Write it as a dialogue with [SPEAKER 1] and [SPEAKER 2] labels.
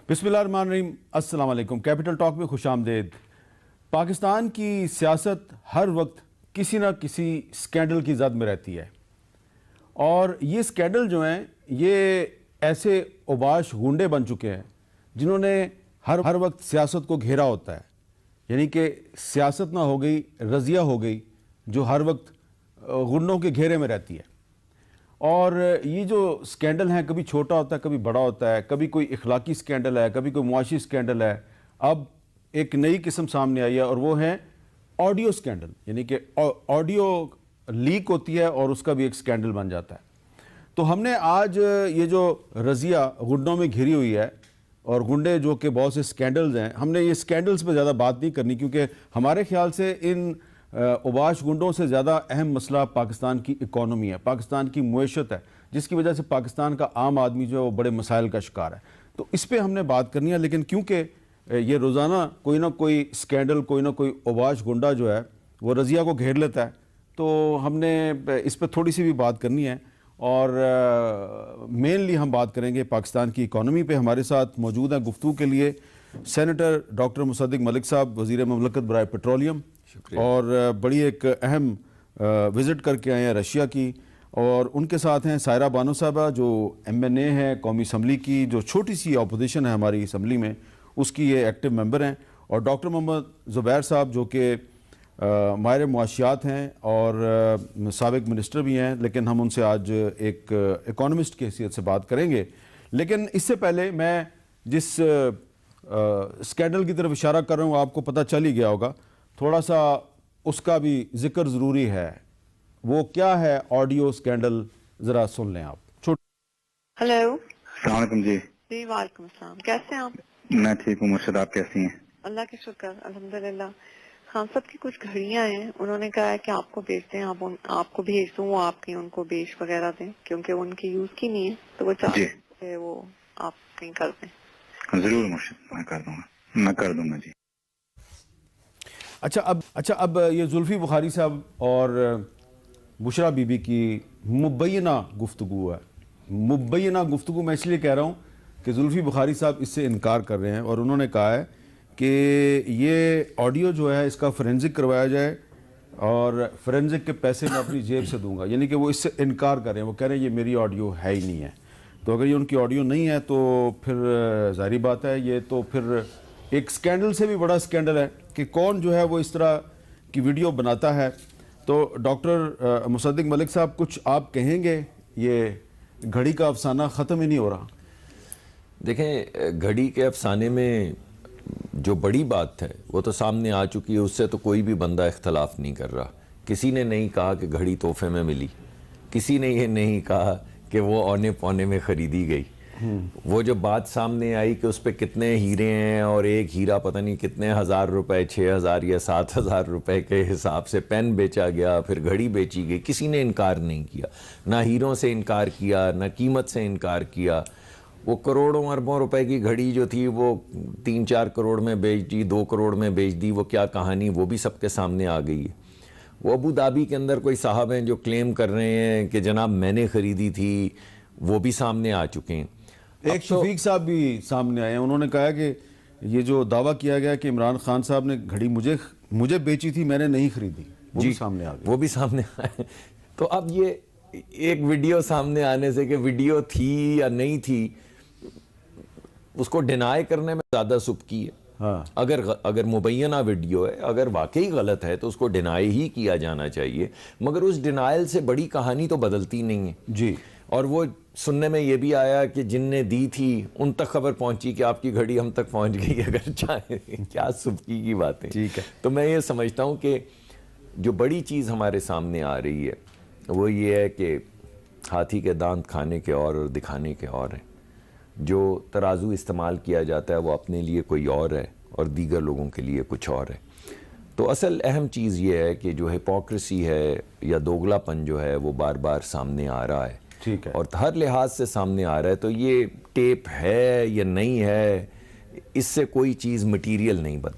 [SPEAKER 1] बिस्मिल्लाहिर्रहमानिर्रहीम, अस्सलाम वालेकुम। कैपिटल टॉक में खुशामदीद। पाकिस्तान की सियासत हर वक्त किसी न किसी स्कैंडल की जद में रहती है और ये स्कैंडल जो हैं ये ऐसे उबाश गुंडे बन चुके हैं जिन्होंने हर वक्त सियासत को घेरा होता है। यानी कि सियासत ना हो गई, रज़िया हो गई जो हर वक्त गुंडों के घेरे में रहती है। और ये जो स्कैंडल है कभी छोटा होता है, कभी बड़ा होता है, कभी कोई इखलाकी स्कैंडल है, कभी कोई मुआशी स्कैंडल है। अब एक नई किस्म सामने आई है और वो है ऑडियो स्कैंडल, यानी कि ऑडियो लीक होती है और उसका भी एक स्कैंडल बन जाता है। तो हमने आज ये जो रज़िया गुंडों में घिरी हुई है और गुंडे जो कि बहुत से स्कैंडल्स हैं, हमने ये स्कैंडल्स पर ज़्यादा बात नहीं करनी क्योंकि हमारे ख्याल से इन उबाश गुंडों से ज़्यादा अहम मसला पाकिस्तान की इकॉनमी है, पाकिस्तान की मुएशत है, जिसकी वजह से पाकिस्तान का आम आदमी जो है वो बड़े मसाइल का शिकार है। तो इस पर हमने बात करनी है, लेकिन क्योंकि ये रोज़ाना कोई ना कोई स्कैंडल, कोई ना कोई उबाश गुंडा जो है वो रज़िया को घेर लेता है, तो हमने इस पर थोड़ी सी भी बात करनी है। और मेनली हम बात करेंगे पाकिस्तान की इकॉनमी पे। हमारे साथ मौजूद हैं गुफ्तगू के लिए सेनेटर डॉक्टर मुसद्दिक मलिक साहब, वज़ीर ममलकत बराए पेट्रोलियम, और बड़ी एक अहम विज़िट करके आए हैं रशिया की। और उनके साथ हैं सायरा बानो साहबा जो MNA है कौमी असम्बली की, जो छोटी सी अपोजिशन है हमारी असम्बली में, उसकी ये एक्टिव मेंबर हैं। और डॉक्टर मोहम्मद ज़ुबैर साहब जो कि माहिर मुआशियात हैं और साबिक मिनिस्टर भी हैं, लेकिन हम उनसे आज एक इकोनॉमिस्ट की हैसियत से बात करेंगे। लेकिन इससे पहले मैं जिस स्कैंडल की तरफ इशारा कर रहा हूँ आपको पता चल ही गया होगा, थोड़ा सा उसका भी जिक्र ज़रूरी है। वो क्या है ऑडियो स्कैंडल, ज़रा सुन लें आप।
[SPEAKER 2] हेलो,
[SPEAKER 3] अस्सलाम वालेकुम जी।
[SPEAKER 2] जी वालेकुम अस्सलाम। कैसे हैं आप?
[SPEAKER 3] मैं ठीक हूँ मुर्शद, आप कैसी हैं?
[SPEAKER 2] अल्लाह के शुक्र, अल्हम्दुलिल्लाह। खान साहब की कुछ घड़ियां हैं, उन्होंने कहा है कि आपको भेज दें, आपको भेज दूं, वो आपकी उनको बेच वगैरह दें क्योंकि उनकी यूज की नहीं है, तो वो चाहते हैं वो आप कहीं कर दें।
[SPEAKER 3] जरूर मुर्शद, मैं कर दूंगा जी।
[SPEAKER 1] अच्छा अब ये जुल्फी बुखारी साहब और बुशरा बीबी की मुबैना गुफ्तगू है। मुबैना गुफ्तगू मैं इसलिए कह रहा हूँ कि जुल्फी बुखारी साहब इससे इनकार कर रहे हैं और उन्होंने कहा है कि ये ऑडियो जो है इसका फोरेंसिक करवाया जाए और फोरेंसिक के पैसे मैं अपनी जेब से दूंगा। यानी कि वो इससे इनकार कर रहे हैं, वो कह रहे हैं ये मेरी ऑडियो है ही नहीं है। तो अगर ये उनकी ऑडियो नहीं है तो फिर जाहिर बात है ये तो फिर एक स्कैंडल से भी बड़ा स्कैंडल है कि कौन जो है वो इस तरह की वीडियो बनाता है। तो डॉक्टर मुसद्दिक मलिक साहब, कुछ आप कहेंगे? ये घड़ी का अफसाना ख़त्म ही नहीं हो रहा।
[SPEAKER 4] देखें, घड़ी के अफसाने में जो बड़ी बात है वो तो सामने आ चुकी है, उससे तो कोई भी बंदा इख्तलाफ नहीं कर रहा। किसी ने नहीं कहा कि घड़ी तोहफे में मिली, किसी ने ये नहीं कहा कि वो औने पौने में ख़रीदी गई। वो जो बात सामने आई कि उस पर कितने हीरे हैं और एक हीरा पता नहीं कितने हज़ार रुपए, 6,000 या 7,000 रुपए के हिसाब से पेन बेचा गया, फिर घड़ी बेची गई, किसी ने इनकार नहीं किया। ना हीरों से इनकार किया, ना कीमत से इनकार किया। वो करोड़ों अरबों रुपए की घड़ी जो थी वो 3-4 करोड़ में बेच दी, 2 करोड़ में बेच दी, वो क्या कहानी, वो भी सबके सामने आ गई है। वो अबू धाबी के अंदर कोई साहब हैं जो क्लेम कर रहे हैं कि जनाब मैंने ख़रीदी थी, वो भी सामने आ चुके हैं।
[SPEAKER 1] एक शफीक साहब भी सामने आए हैं, उन्होंने कहा कि ये जो दावा किया गया कि इमरान खान साहब ने घड़ी मुझे बेची थी, मैंने नहीं खरीदी, वो भी सामने आ गया।
[SPEAKER 4] वो भी सामने आए। तो अब ये एक वीडियो सामने आने से कि वीडियो थी या नहीं थी, उसको डिनाई करने में ज़्यादा सुबकी है।
[SPEAKER 1] हाँ।
[SPEAKER 4] अगर मुबैना वीडियो है, अगर वाकई गलत है तो उसको डिनाई ही किया जाना चाहिए, मगर उस डिनाइल से बड़ी कहानी तो बदलती नहीं है
[SPEAKER 1] जी।
[SPEAKER 4] और वो सुनने में ये भी आया कि जिनने दी थी उन तक खबर पहुंची कि आपकी घड़ी हम तक पहुंच गई, अगर चाहे। क्या सुबकी की बात है।
[SPEAKER 1] ठीक है।
[SPEAKER 4] तो मैं ये समझता हूँ कि जो बड़ी चीज़ हमारे सामने आ रही है वो ये है कि हाथी के दांत खाने के और दिखाने के और हैं। जो तराजू इस्तेमाल किया जाता है वो अपने लिए कोई और है और दीगर लोगों के लिए कुछ और है। तो असल अहम चीज़ ये है कि जो हिपोक्रेसी है या दोगलापन जो है वो बार बार सामने आ रहा है।
[SPEAKER 1] ठीक है।
[SPEAKER 4] और हर लिहाज से सामने आ रहा है। तो ये टेप है या नहीं है, इससे कोई चीज़ मटीरियल नहीं बदल